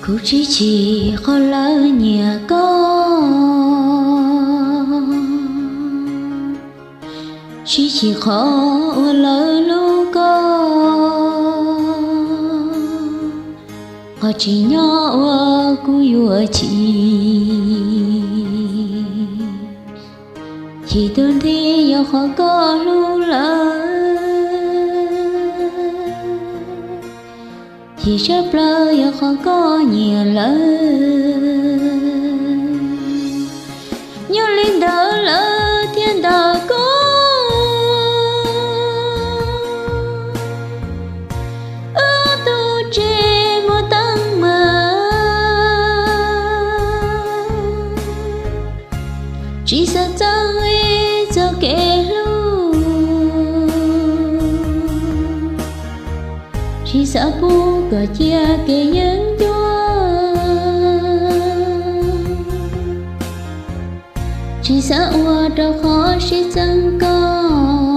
Cụ chỉ khó lỡ nhà con, chỉ khó lỡ lúc con, họ chỉ nhỏ cú yêu chỉ đơn thì yêu khó có lúc lỡ. Chỉ chấp lỡ yêu không có nhiều lỡ, nhớ linh đỡ lỡ thiên đạo có ở tu trên một tăng mơ, chỉ sợ chẳng ấy cho kẻ chỉ sợ bu cờ chia kề nhân chúa, chỉ sợ qua đâu khó sẽ chẳng còn,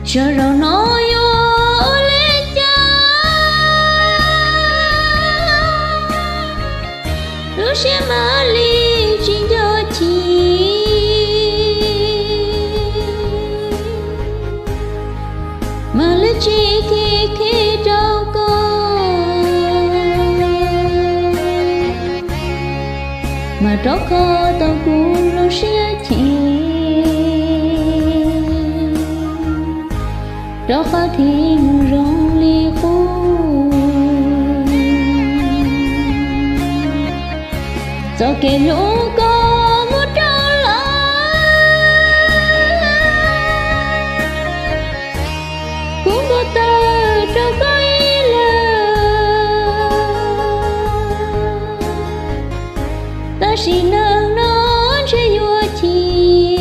sợ rồi nói vô lên cha lúc sẽ mà ly chuyện cho chị. Mà lấy chi khi đâu con, mà đó khó tao cũng lo sẽ chi, đó khó thiên rong ly khu, cho kẻ lũ có một trao lại. Ta cho coi là ta chỉ nâng nó chơi vua chi,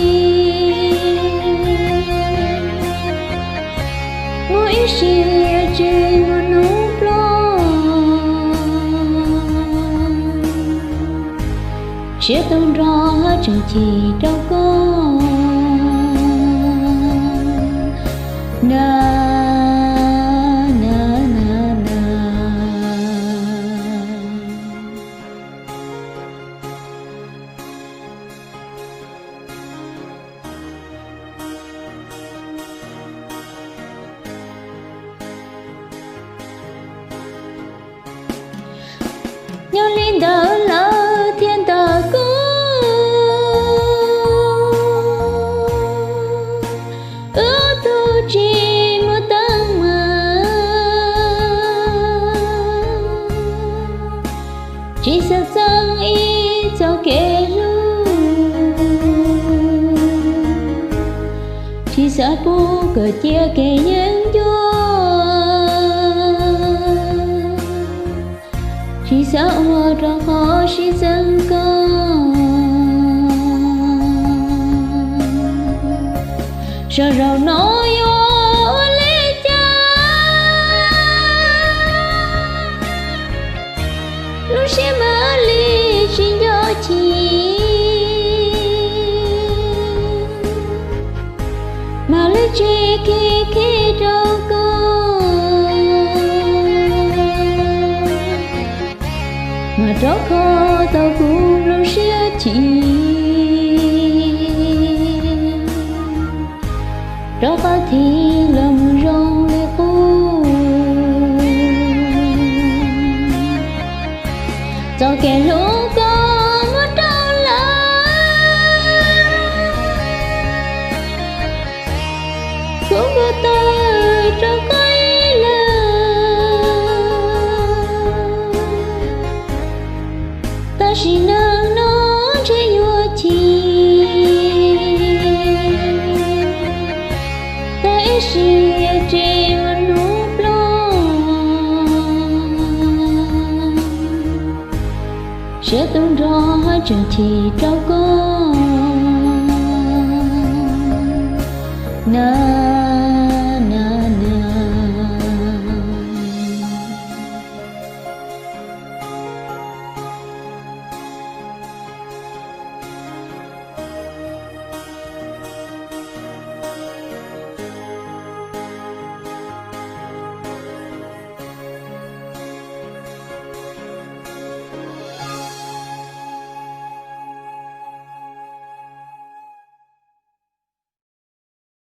mỗi sự chơi một nút lo chia tâm rõ chẳng chỉ đâu có na. Nhớ linh đỡ lỡ thiên tờ cứu ước tu chỉ một tầng mơ, chỉ sợ rằng ý cho kẻ lưu, chỉ sợ bu cờ chia kẻ nhân chúa, chỉ sợ hoa trong khó chỉ dân con, sợ rào nói vô lấy cha lúc sẽ mở ly chuyện cho chị, mà lấy chi khi đâu mà đó khó tao cũng lâu sẽ chỉ, đó có thì lòng rong lệ khu, cho kẻ lũ có một đau lòng cũng có tôi cho coi chỉ nâng nó chơi vua chi, ta chỉ chơi một nút lo sẽ tung rõ chẳng chỉ đâu có na.